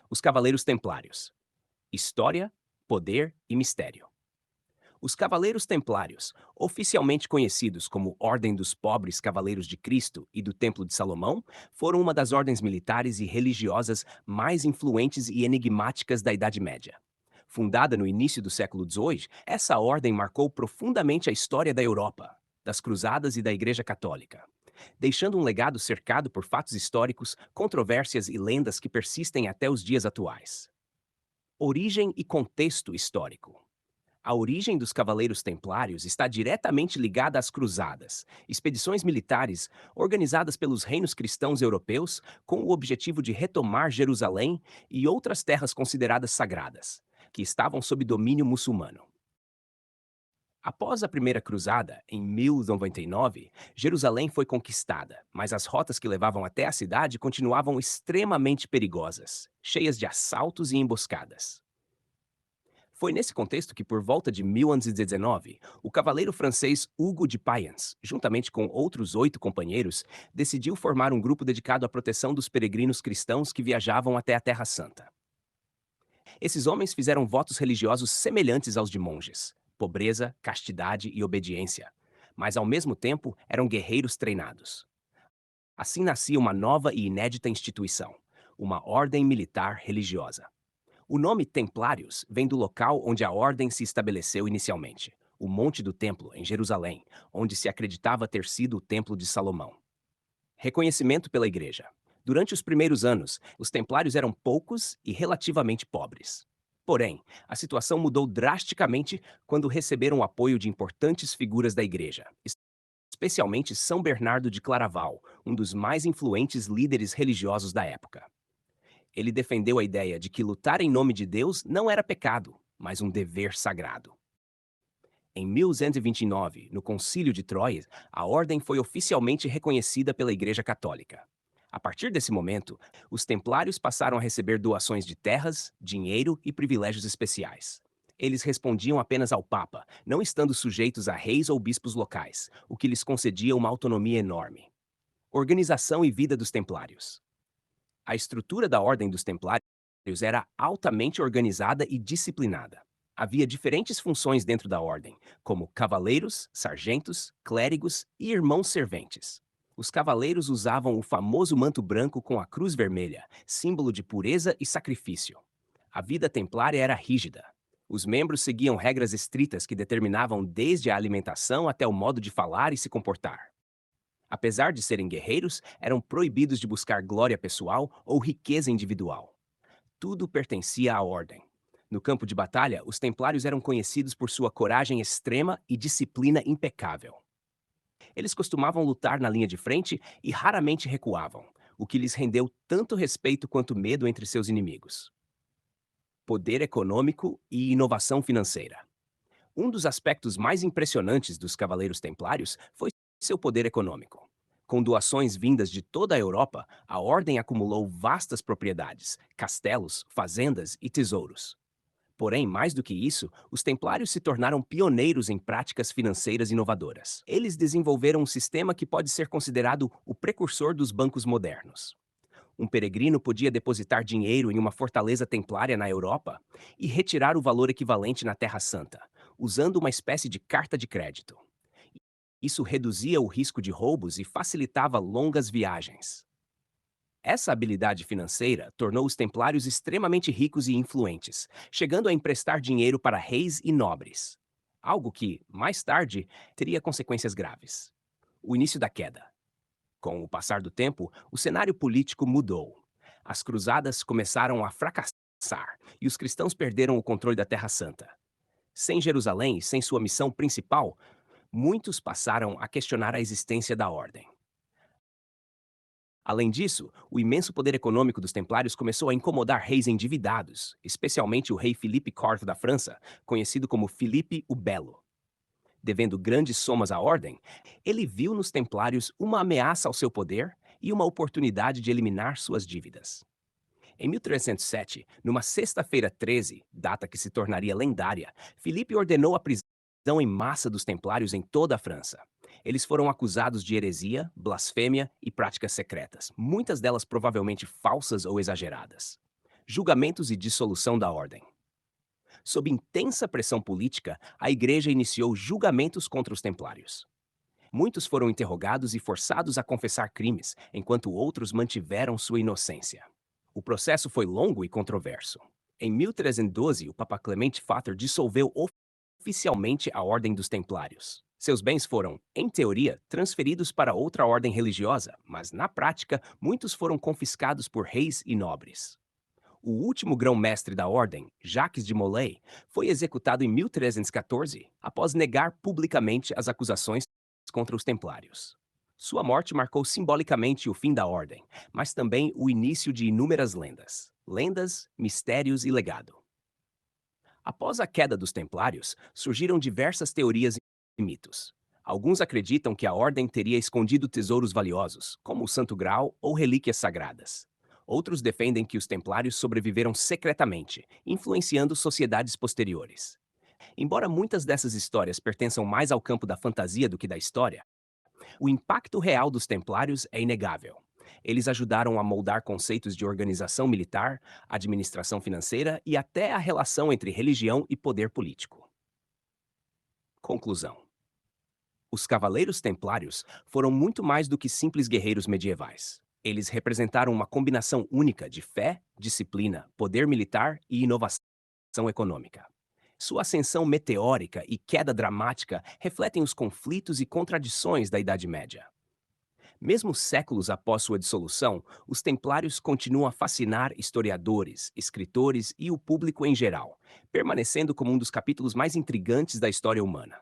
Os Cavaleiros Templários. História, poder e mistério. Os Cavaleiros Templários, oficialmente conhecidos como Ordem dos Pobres Cavaleiros de Cristo e do Templo de Salomão, foram uma das ordens militares e religiosas mais influentes e enigmáticas da Idade Média. Fundada no início do século XVIII, essa ordem marcou profundamente a história da Europa, das Cruzadas e da Igreja Católica, deixando um legado cercado por fatos históricos, controvérsias e lendas que persistem até os dias atuais. Origem e contexto histórico. A origem dos Cavaleiros Templários está diretamente ligada às Cruzadas, expedições militares organizadas pelos reinos cristãos europeus com o objetivo de retomar Jerusalém e outras terras consideradas sagradas, que estavam sob domínio muçulmano. Após a Primeira Cruzada, em 1099, Jerusalém foi conquistada, mas as rotas que levavam até a cidade continuavam extremamente perigosas, cheias de assaltos e emboscadas. Foi nesse contexto que, por volta de 1119, o cavaleiro francês Hugo de Payens, juntamente com outros 8 companheiros, decidiu formar um grupo dedicado à proteção dos peregrinos cristãos que viajavam até a Terra Santa. Esses homens fizeram votos religiosos semelhantes aos de monges: pobreza, castidade e obediência. Mas, ao mesmo tempo, eram guerreiros treinados. Assim nascia uma nova e inédita instituição, uma ordem militar religiosa. O nome Templários vem do local onde a ordem se estabeleceu inicialmente, o Monte do Templo, em Jerusalém, onde se acreditava ter sido o Templo de Salomão. Reconhecimento pela Igreja. Durante os primeiros anos, os templários eram poucos e relativamente pobres. Porém, a situação mudou drasticamente quando receberam o apoio de importantes figuras da Igreja, especialmente São Bernardo de Claraval, um dos mais influentes líderes religiosos da época. Ele defendeu a ideia de que lutar em nome de Deus não era pecado, mas um dever sagrado. Em 1229, no Concílio de Troia, a ordem foi oficialmente reconhecida pela Igreja Católica. A partir desse momento, os templários passaram a receber doações de terras, dinheiro e privilégios especiais. Eles respondiam apenas ao Papa, não estando sujeitos a reis ou bispos locais, o que lhes concedia uma autonomia enorme. Organização e vida dos templários. A estrutura da Ordem dos Templários era altamente organizada e disciplinada. Havia diferentes funções dentro da ordem, como cavaleiros, sargentos, clérigos e irmãos serventes. Os cavaleiros usavam o famoso manto branco com a cruz vermelha, símbolo de pureza e sacrifício. A vida templária era rígida. Os membros seguiam regras estritas que determinavam desde a alimentação até o modo de falar e se comportar. Apesar de serem guerreiros, eram proibidos de buscar glória pessoal ou riqueza individual. Tudo pertencia à ordem. No campo de batalha, os templários eram conhecidos por sua coragem extrema e disciplina impecável. Eles costumavam lutar na linha de frente e raramente recuavam, o que lhes rendeu tanto respeito quanto medo entre seus inimigos. Poder econômico e inovação financeira. Um dos aspectos mais impressionantes dos Cavaleiros Templários foi seu poder econômico. Com doações vindas de toda a Europa, a Ordem acumulou vastas propriedades, castelos, fazendas e tesouros. Porém, mais do que isso, os Templários se tornaram pioneiros em práticas financeiras inovadoras. Eles desenvolveram um sistema que pode ser considerado o precursor dos bancos modernos. Um peregrino podia depositar dinheiro em uma fortaleza templária na Europa e retirar o valor equivalente na Terra Santa, usando uma espécie de carta de crédito. Isso reduzia o risco de roubos e facilitava longas viagens. Essa habilidade financeira tornou os templários extremamente ricos e influentes, chegando a emprestar dinheiro para reis e nobres. Algo que, mais tarde, teria consequências graves. O início da queda. Com o passar do tempo, o cenário político mudou. As cruzadas começaram a fracassar e os cristãos perderam o controle da Terra Santa. Sem Jerusalém e sem sua missão principal, muitos passaram a questionar a existência da ordem. Além disso, o imenso poder econômico dos templários começou a incomodar reis endividados, especialmente o rei Filipe IV da França, conhecido como Filipe o Belo. Devendo grandes somas à ordem, ele viu nos templários uma ameaça ao seu poder e uma oportunidade de eliminar suas dívidas. Em 1307, numa sexta-feira 13, data que se tornaria lendária, Filipe ordenou a prisão em massa dos templários em toda a França. Eles foram acusados de heresia, blasfêmia e práticas secretas, muitas delas provavelmente falsas ou exageradas. Julgamentos e dissolução da ordem. Sob intensa pressão política, a Igreja iniciou julgamentos contra os templários. Muitos foram interrogados e forçados a confessar crimes, enquanto outros mantiveram sua inocência. O processo foi longo e controverso. Em 1312, o Papa Clemente IV dissolveu oficialmente a Ordem dos Templários. Seus bens foram, em teoria, transferidos para outra ordem religiosa, mas na prática, muitos foram confiscados por reis e nobres. O último grão-mestre da ordem, Jacques de Molay, foi executado em 1314, após negar publicamente as acusações contra os templários. Sua morte marcou simbolicamente o fim da ordem, mas também o início de inúmeras lendas, mistérios e legado. Após a queda dos templários, surgiram diversas teorias e mitos. Alguns acreditam que a ordem teria escondido tesouros valiosos, como o Santo Graal ou relíquias sagradas. Outros defendem que os templários sobreviveram secretamente, influenciando sociedades posteriores. Embora muitas dessas histórias pertençam mais ao campo da fantasia do que da história, o impacto real dos templários é inegável. Eles ajudaram a moldar conceitos de organização militar, administração financeira e até a relação entre religião e poder político. Conclusão: os Cavaleiros Templários foram muito mais do que simples guerreiros medievais. Eles representaram uma combinação única de fé, disciplina, poder militar e inovação econômica. Sua ascensão meteórica e queda dramática refletem os conflitos e contradições da Idade Média. Mesmo séculos após sua dissolução, os Templários continuam a fascinar historiadores, escritores e o público em geral, permanecendo como um dos capítulos mais intrigantes da história humana.